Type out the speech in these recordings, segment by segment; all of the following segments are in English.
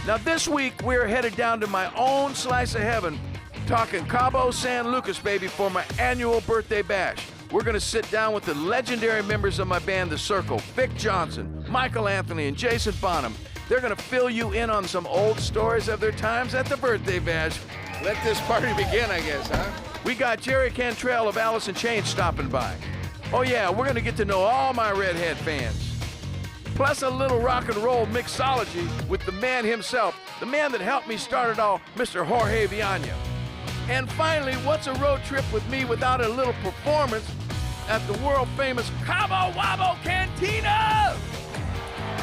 Now this week, we're headed down to my own slice of heaven, talking Cabo San Lucas, baby, for my annual birthday bash. We're gonna sit down with the legendary members of my band, The Circle, Vic Johnson, Michael Anthony, and Jason Bonham. They're gonna fill you in on some old stories of their times at the birthday bash. Let this party begin, I guess, huh? We got Jerry Cantrell of Alice in Chains stopping by. Oh yeah, we're gonna get to know all my Redhead fans. Plus a little rock and roll mixology with the man himself, the man that helped me start it all, Mr. Jorge Viana. And finally, what's a road trip with me without a little performance at the world-famous Cabo Wabo Cantina?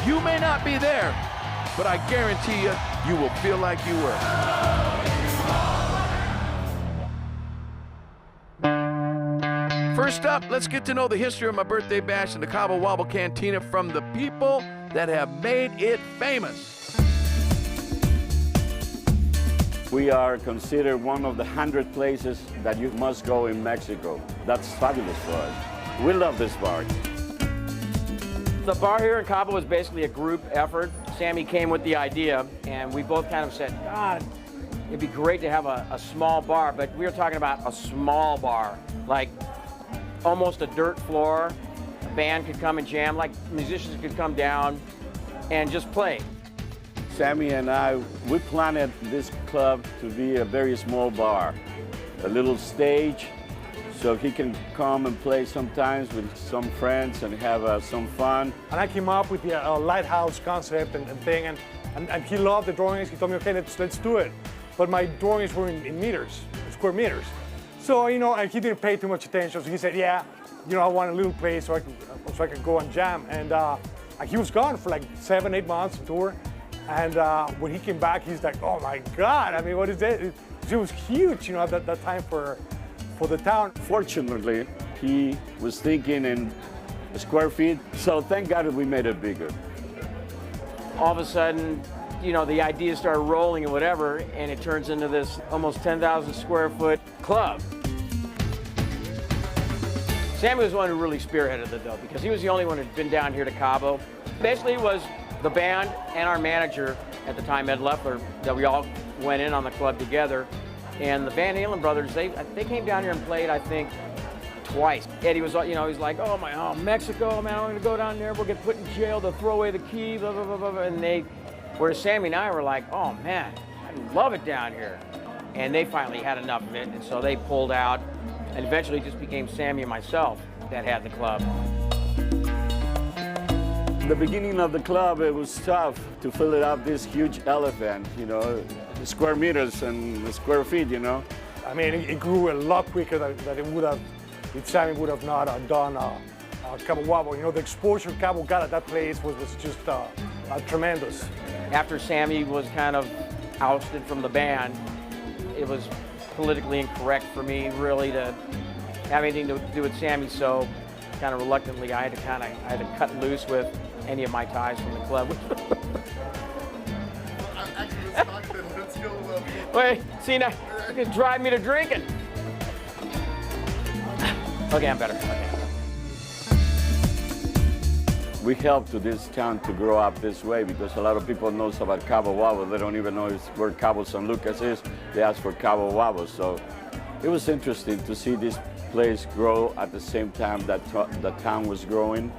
You may not be there, but I guarantee you will feel like you were. First up, let's get to know the history of my birthday bash in the Cabo Wabo Cantina from the people that have made it famous. We are considered one of the 100 places that you must go in Mexico. That's fabulous for us. We love this bar. The bar here in Cabo was basically a group effort. Sammy came with the idea, and we both kind of said, God, it'd be great to have a small bar, but we were talking about a small bar, like almost a dirt floor. A band could come and jam, like musicians could come down and just play. Sammy and I, we planned this club to be a very small bar, a little stage, so he can come and play sometimes with some friends and have some fun. And I came up with the lighthouse concept and thing, and he loved the drawings. He told me, okay, let's do it. But my drawings were in meters, square meters. So, you know, and he didn't pay too much attention, so he said, yeah, you know, I want a little place so I could go and jam. And he was gone for like 7-8 months on tour. And when he came back, he's like, oh my God, I mean, what is that? It was huge, you know, at that time for the town. Fortunately, he was thinking in square feet, so thank God that we made it bigger. All of a sudden, you know, the ideas started rolling and whatever, and it turns into this almost 10,000 square foot club. Sammy was the one who really spearheaded it though, because he was the only one who'd been down here to Cabo. Basically, it was the band and our manager at the time, Ed Leffler, that we all went in on the club together. And the Van Halen brothers, they came down here and played, I think, twice. Eddie was, you know, he's like, oh, Mexico, man, I'm gonna go down there, we'll get put in jail, they'll throw away the key, blah, blah, blah, blah. And whereas Sammy and I were like, oh man, I love it down here. And they finally had enough of it, and so they pulled out, and eventually it just became Sammy and myself that had the club. The beginning of the club, it was tough to fill it up, this huge elephant, you know, square meters and square feet, you know. I mean, it grew a lot quicker than it would have if Sammy would have not done Cabo Wabo. You know, the exposure Cabo got at that place was just tremendous. After Sammy was kind of ousted from the band, it was politically incorrect for me really to have anything to do with Sammy, so kind of reluctantly I had to cut loose with any of my ties from the club. Wait, see now, you can drive me to drinking. Okay, I'm better. Okay. We helped to this town to grow up this way because a lot of people knows about Cabo Wabo. They don't even know where Cabo San Lucas is. They ask for Cabo Wabo. So it was interesting to see this place grow at the same time that the town was growing.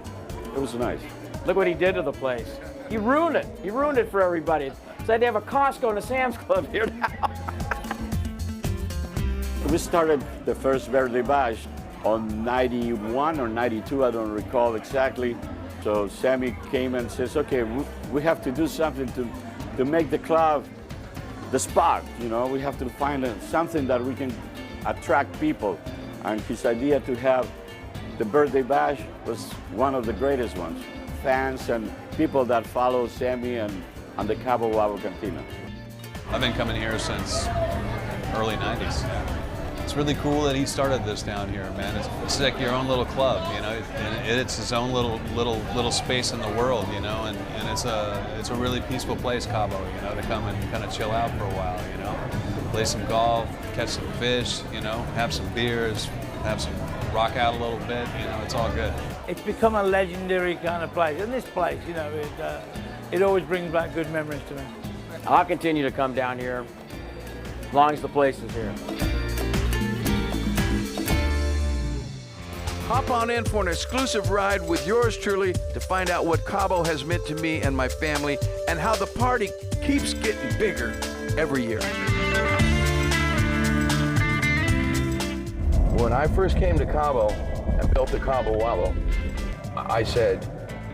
It was nice. Look what he did to the place. He ruined it. He ruined it for everybody. So they have a Costco and a Sam's Club here now. We started the first birthday bash on 91 or 92, I don't recall exactly. So Sammy came and says, okay, we have to do something to make the club the spot, you know. We have to find something that we can attract people. And his idea to have the birthday bash was one of the greatest ones. Fans and people that follow Sammy and the Cabo Wabo Cantina. I've been coming here since early 90s. It's really cool that he started this down here, man. It's like your own little club, you know. It's his own little space in the world, you know. And it's a really peaceful place, Cabo, you know, to come and kind of chill out for a while, you know. Play some golf, catch some fish, you know, have some beers, rock out a little bit, you know. It's all good. It's become a legendary kind of place, and this place, you know, it always brings back good memories to me. I'll continue to come down here as long as the place is here. Hop on in for an exclusive ride with yours truly to find out what Cabo has meant to me and my family and how the party keeps getting bigger every year. When I first came to Cabo and built the Cabo Wabo, I said,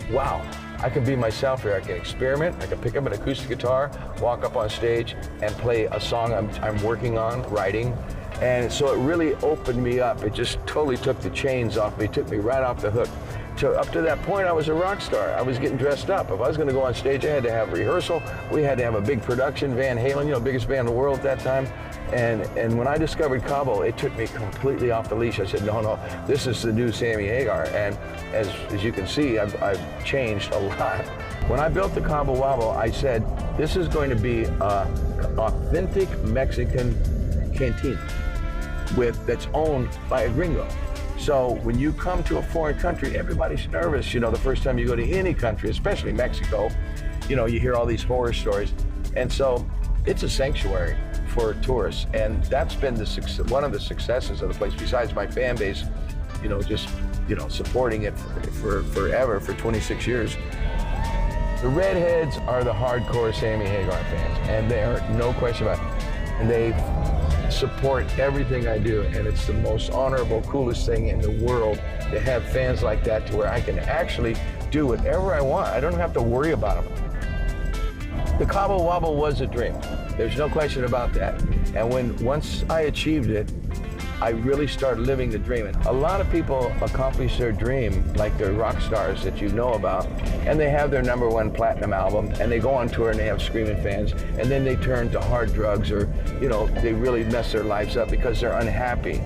wow, I can be myself here. I can experiment. I can pick up an acoustic guitar, walk up on stage, and play a song I'm working on, writing. And so it really opened me up. It just totally took the chains off me, took me right off the hook. So up to that point, I was a rock star. I was getting dressed up. If I was going to go on stage, I had to have rehearsal. We had to have a big production. Van Halen, you know, biggest band in the world at that time. And when I discovered Cabo, it took me completely off the leash. I said, no, this is the new Sammy Hagar. And as you can see, I've changed a lot. When I built the Cabo Wabo, I said, this is going to be an authentic Mexican cantina that's owned by a gringo. So when you come to a foreign country, everybody's nervous. You know, the first time you go to any country, especially Mexico, you know, you hear all these horror stories. And so it's a sanctuary for tourists. And that's been one of the successes of the place, besides my fan base, you know, just, you know, supporting it for forever, for 26 years. The redheads are the hardcore Sammy Hagar fans, and they are no question about it. And they support everything I do, and it's the most honorable, coolest thing in the world to have fans like that, to where I can actually do whatever I want. I don't have to worry about them. The Cabo Wabo was a dream. There's no question about that. And once I achieved it, I really started living the dream. And a lot of people accomplish their dream, like they're rock stars that you know about, and they have their #1 platinum album, and they go on tour and they have screaming fans, and then they turn to hard drugs, or, you know, they really mess their lives up because they're unhappy.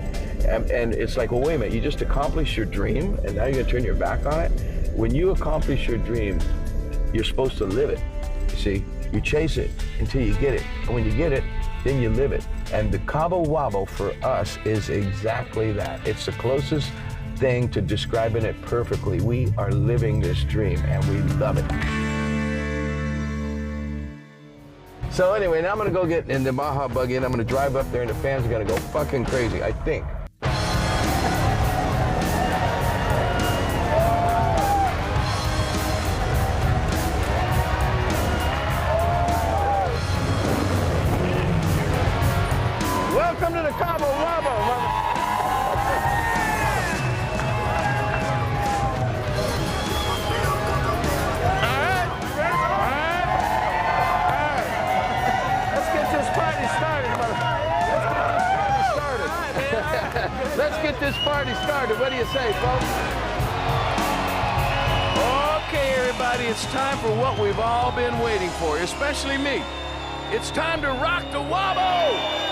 And it's like, well, wait a minute, you just accomplished your dream, and now you're gonna turn your back on it? When you accomplish your dream, you're supposed to live it, you see? You chase it until you get it, and when you get it, then you live it. And the Cabo Wabo for us is exactly that. It's the closest thing to describing it perfectly. We are living this dream, and we love it. So anyway, now I'm gonna go get in the Baja buggy, and I'm gonna drive up there, and the fans are gonna go fucking crazy, I think. Welcome to the Cabo Wabo, mother. All right. Let's get this party started, mother. Let's get this party started. What do you say, folks? Okay, everybody, it's time for what we've all been waiting for, especially me. It's time to rock the Wabo!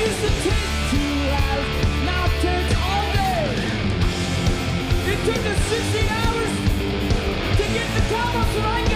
used to take 2 hours, now it takes all day. It took us 60 hours to get to Cabo so I